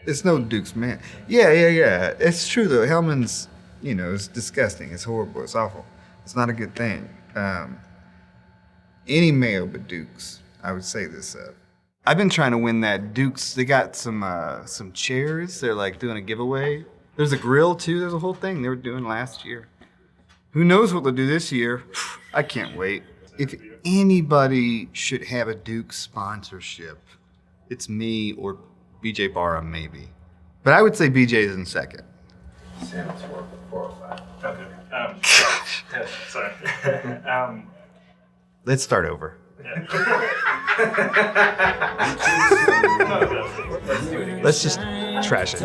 It's no Duke's man. Yeah. It's true though. Hellman's, it's disgusting. It's horrible. It's awful. It's not a good thing. Any male but Duke's, I would say this of. I've been trying to win that Duke's. They got some chairs. They're like doing a giveaway. There's a grill too. There's a whole thing they were doing last year. Who knows what they'll do this year? I can't wait. If anybody should have a Duke's sponsorship, it's me or BJ Barham maybe. But I would say BJ's in second. Sam's work with 405. Okay. Sorry. Let's start over. Let's just trash it.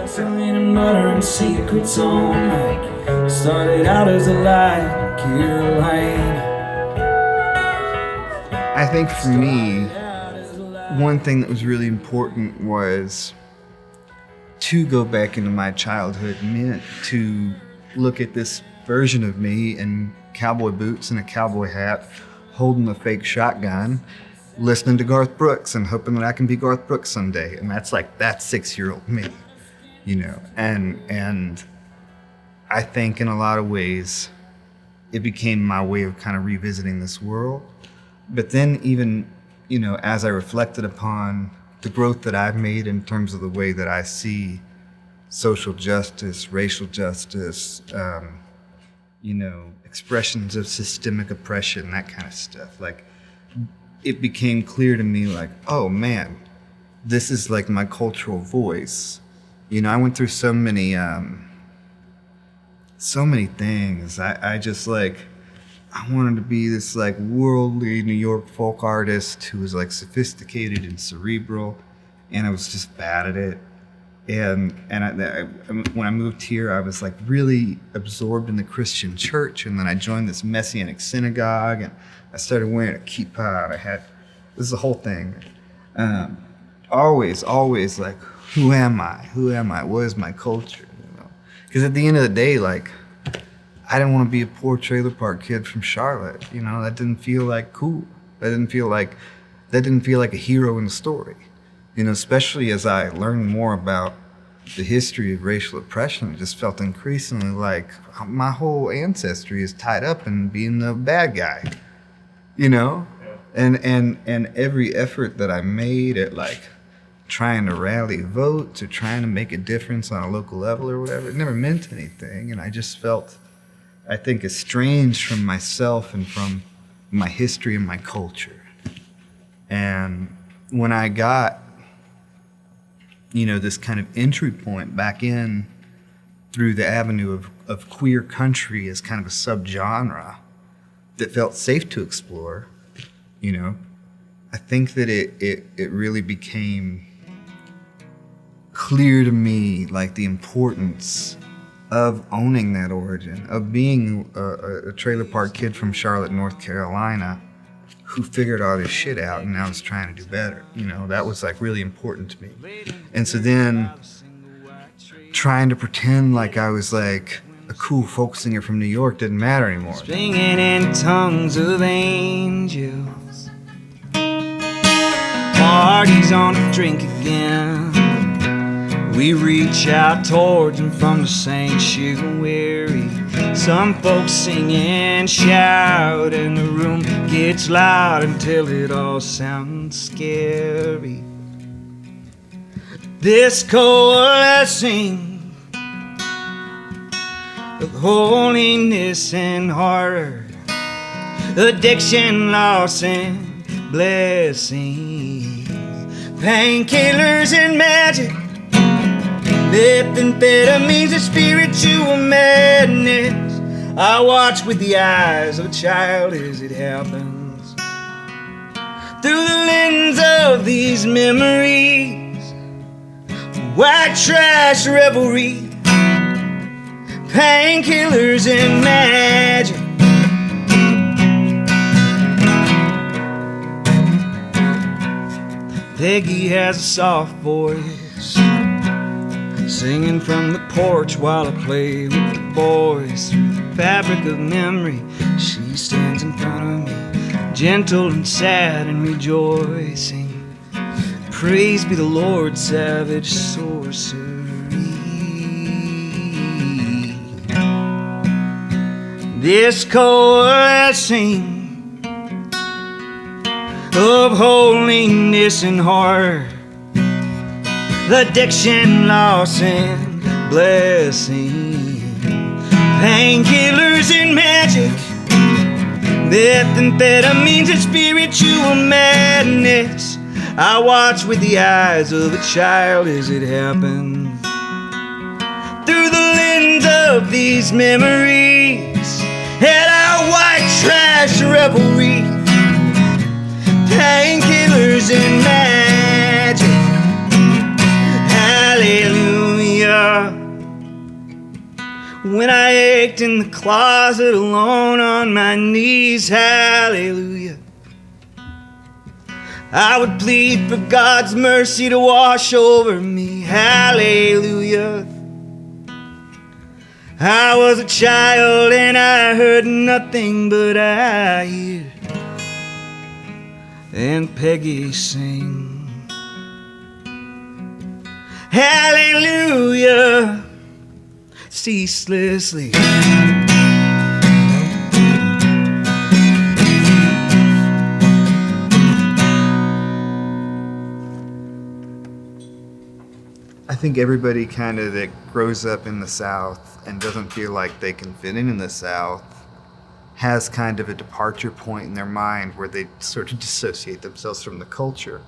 Secrets all night. Started out as a lie, Caroline. I think for me, one thing that was really important was to go back into my childhood meant to look at this version of me in cowboy boots and a cowboy hat, holding a fake shotgun, listening to Garth Brooks and hoping that I can be Garth Brooks someday. And that's 6-year-old me, and I think in a lot of ways it became my way of kind of revisiting this world. But then even, as I reflected upon the growth that I've made in terms of the way that I see social justice, racial justice, expressions of systemic oppression, that kind of stuff. It became clear to me oh man, this is my cultural voice. I went through so many things. I just I wanted to be this worldly New York folk artist who was sophisticated and cerebral, and I was just bad at it. And when I moved here, I was really absorbed in the Christian church, and then I joined this Messianic synagogue, and I started wearing a kippah. And this is the whole thing. Always who am I? What is my culture? Because at the end of the day, I didn't want to be a poor trailer park kid from Charlotte. That didn't feel cool. That didn't feel like a hero in the story. Especially as I learned more about the history of racial oppression, it just felt increasingly like my whole ancestry is tied up in being the bad guy, Yeah. And every effort that I made at trying to rally votes or trying to make a difference on a local level or whatever, it never meant anything. And I just felt, I think, estranged from myself and from my history and my culture. And when I got this kind of entry point back in through the avenue of queer country as kind of a subgenre that felt safe to explore, I think that it really became clear to me the importance of owning that origin, of being a trailer park kid from Charlotte, North Carolina, who figured all this shit out and now is trying to do better. That was really important to me. And so then trying to pretend I was a cool folk singer from New York didn't matter anymore. Singing in tongues of angels. Party's on a drink again. We reach out towards them from the sanctuary. Some folks sing and shout, and the room gets loud until it all sounds scary. This coalescing of holiness and horror, addiction, loss, and blessings, painkillers and magic, methamphetamines and spiritual madness. I watch with the eyes of a child as it happens. Through the lens of these memories, white trash revelry, painkillers and magic. Peggy has a soft voice, singing from the porch while I play with the boys. Through the fabric of memory, she stands in front of me, gentle and sad and rejoicing. Praise be the Lord, savage sorcery. This coalescing of holiness and heart, addiction, loss, and blessing, painkillers and magic, methamphetamines and spiritual madness. I watch with the eyes of a child as it happens, through the lens of these memories, at our white trash revelry, painkillers and magic. Hallelujah. When I ached in the closet alone on my knees, hallelujah, I would plead for God's mercy to wash over me, hallelujah. I was a child and I heard nothing but I hear and Peggy sing, hallelujah, ceaselessly. I think everybody kind of that grows up in the South and doesn't feel like they can fit in the South has kind of a departure point in their mind where they sort of dissociate themselves from the culture.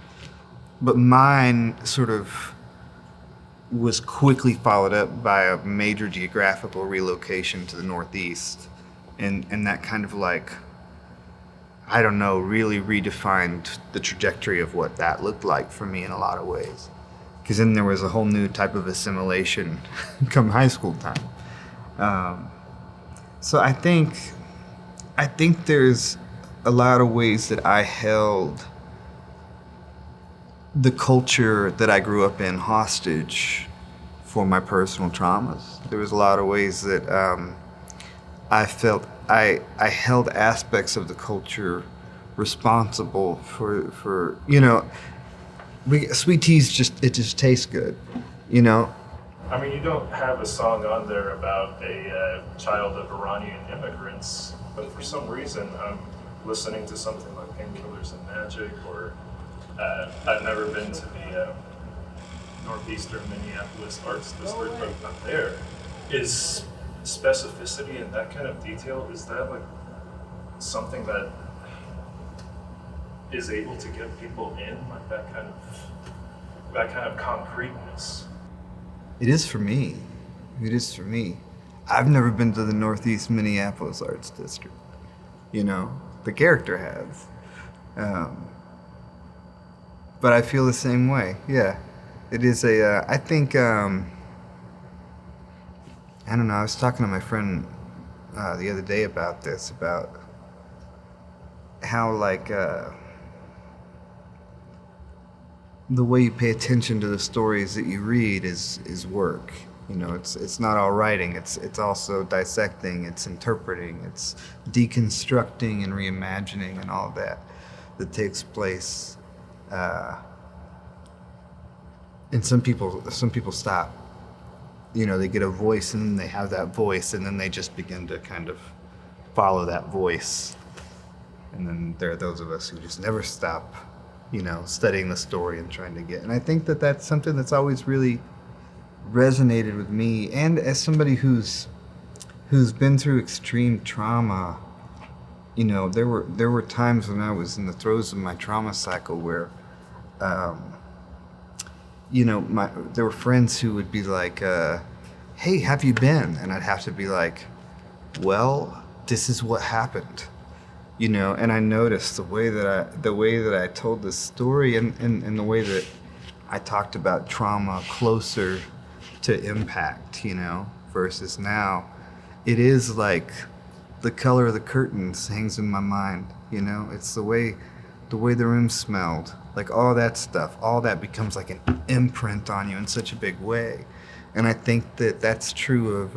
But mine sort of was quickly followed up by a major geographical relocation to the Northeast. And that kind of like, I don't know, really redefined the trajectory of what that looked like for me in a lot of ways. Because then there was a whole new type of assimilation come high school time. So I think there's a lot of ways that I held the culture that I grew up in hostage for my personal traumas. There was a lot of ways that I felt I held aspects of the culture responsible for you know, sweet teas just tastes good, you know. I mean, you don't have a song on there about a child of Iranian immigrants, but for some reason I'm listening to something like Painkillers and Magic, or I've never been to the Northeastern Minneapolis Arts District, but up there. Is specificity and that kind of detail, is that like something that is able to get people in, like that kind of concreteness? It is for me. It is for me. I've never been to the Northeast Minneapolis Arts District. You know, the character has. But I feel the same way. Yeah. It is I think, I don't know, I was talking to my friend the other day about this, about how like, the way you pay attention to the stories that you read is work. You know, it's not all writing. It's also dissecting. It's interpreting. It's deconstructing and reimagining and all of that takes place. And some people stop. You know, they get a voice and then they have that voice and then they just begin to kind of follow that voice. And then there are those of us who just never stop, you know, studying the story and trying to get. And I think that that's something that's always really resonated with me. And as somebody who's been through extreme trauma, you know, there were times when I was in the throes of my trauma cycle where, you know, there were friends who would be like, hey, have you been? And I'd have to be like, well, this is what happened. You know, and I noticed the way that I told this story and the way that I talked about trauma closer to impact, you know, versus now, it is like the color of the curtains hangs in my mind, you know. It's the way the room smelled, like all that stuff, all that becomes like an imprint on you in such a big way. And I think that that's true of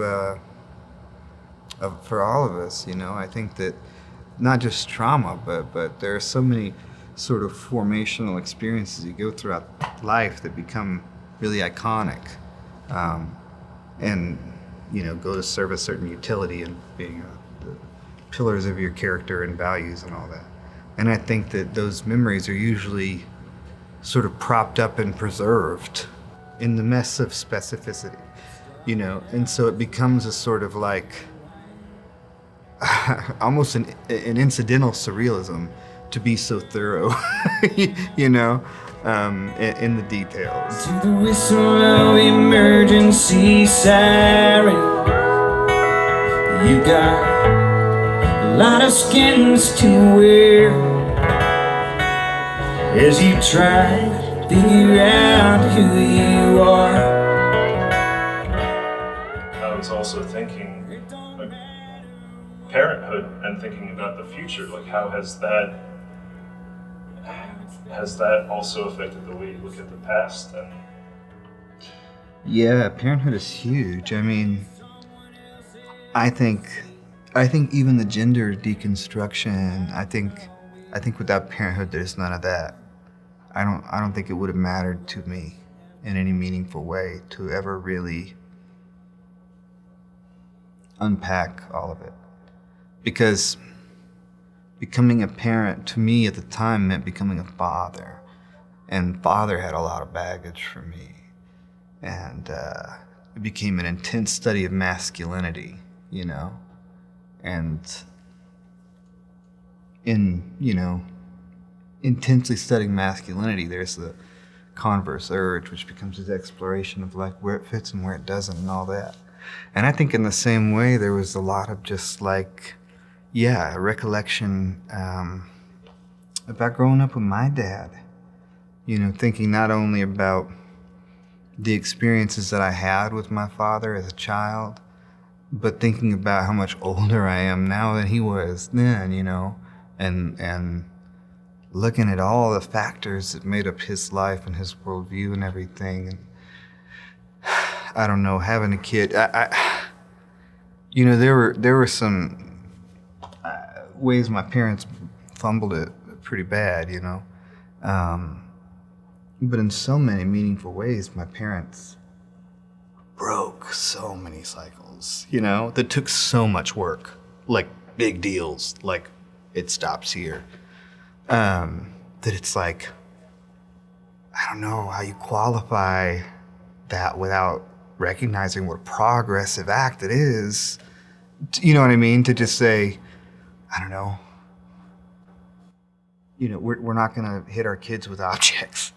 for all of us, you know. I think that not just trauma, but there are so many sort of formational experiences you go throughout life that become really iconic, and go to serve a certain utility and being the pillars of your character and values and all that. And I think that those memories are usually sort of propped up and preserved in the mess of specificity, and so it becomes a sort of like almost an incidental surrealism to be so thorough, in the details. To the whistle of emergency siren, you got a lot of skins to wear as you try to figure out who you are. I was also thinking like, parenthood and thinking about the future. Like, how has that also affected the way you look at the past? And Yeah, parenthood is huge. I mean, I think even the gender deconstruction, I think without parenthood there's none of that. I don't think it would have mattered to me in any meaningful way to ever really unpack all of it. Because becoming a parent to me at the time meant becoming a father. And father had a lot of baggage for me. And it became an intense study of masculinity, and in, intensely studying masculinity, there's the converse urge, which becomes this exploration of like where it fits and where it doesn't and all that. And I think in the same way, there was a lot of just like, a recollection about growing up with my dad, thinking not only about the experiences that I had with my father as a child, but thinking about how much older I am now than he was then, and looking at all the factors that made up his life and his worldview and everything. And I don't know, having a kid, there were some ways my parents fumbled it pretty bad, but in so many meaningful ways, my parents broke so many cycles, that took so much work, like big deals, like it stops here. That it's like, I don't know how you qualify that without recognizing what a progressive act it is. You know what I mean? To just say, I don't know, we're not gonna hit our kids with objects.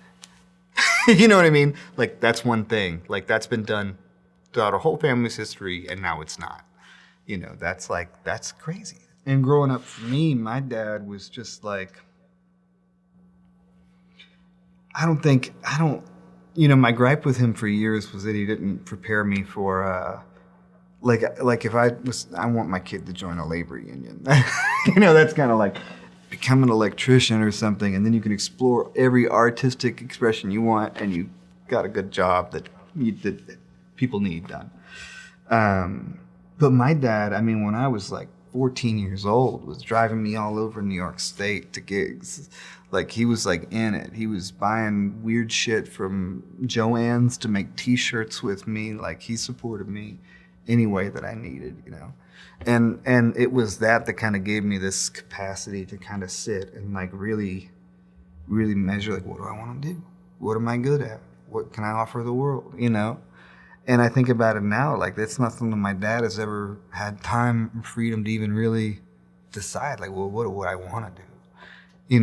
You know what I mean? Like, that's one thing. Like, that's been done throughout our whole family's history, and now it's not. That's crazy. And growing up for me, my dad was just like, my gripe with him for years was that he didn't prepare me for, like if I want my kid to join a labor union. That's kind of like become an electrician or something, and then you can explore every artistic expression you want, and you got a good job that people need done. But my dad, when I was like 14 years old, was driving me all over New York State to gigs. Like, he was like in it. He was buying weird shit from Joann's to make t-shirts with me. Like, he supported me any way that I needed, And it was that kind of gave me this capacity to kind of sit and like really, really measure, like, what do I want to do? What am I good at? What can I offer the world, And I think about it now, like, that's not something my dad has ever had time and freedom to even really decide, like, well, what do I want to do?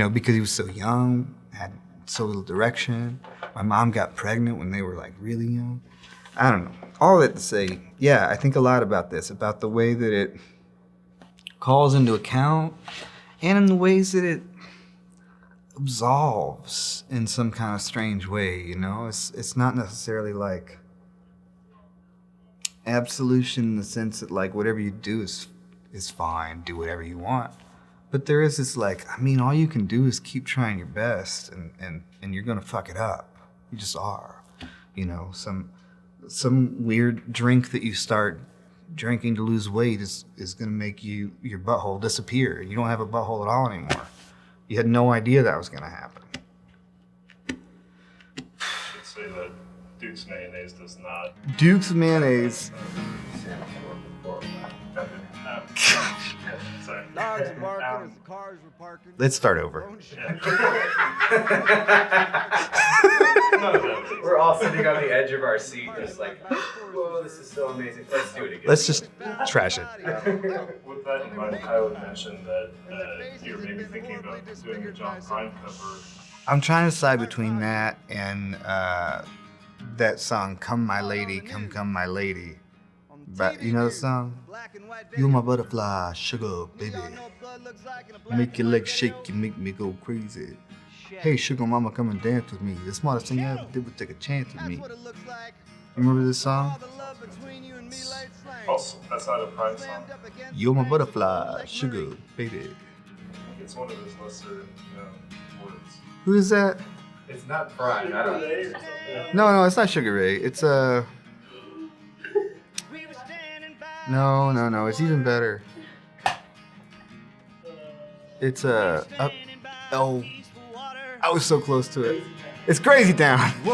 Because he was so young, had so little direction. My mom got pregnant when they were like really young. I don't know. All that to say, I think a lot about this, about the way that it calls into account and in the ways that it absolves in some kind of strange way, It's not necessarily like absolution in the sense that like whatever you do is fine, do whatever you want. But there is this like, all you can do is keep trying your best and you're gonna fuck it up. You just are. Some weird drink that you start drinking to lose weight is gonna make your butthole disappear. You don't have a butthole at all anymore. You had no idea that was gonna happen. I'd say that Duke's Mayonnaise does not. Duke's Mayonnaise. Sam's work before Sorry. Dogs were barking as the cars were parking. Let's start over. None of that. We're all sitting on the edge of our seat, just like, whoa, this is so amazing. Let's do it again. Let's just trash it. With that in mind, I would mention that you're maybe thinking about doing a John Prine cover. I'm trying to decide between that and that song, Come My Lady, Come My Lady. But you know the song? You're my butterfly, sugar, baby. Make your legs shake, you make me go crazy. Hey, sugar mama, come and dance with me. The smartest thing I ever did was take a chance with me. You remember this song? Also, that's not a Prine song. You're my butterfly, sugar, baby. It's one of his lesser words. Who is that? It's not Prime. I don't know. No, it's not Sugar Ray. It's No, it's even better. It's oh, I was so close to it. It's Crazy Town. Whoa,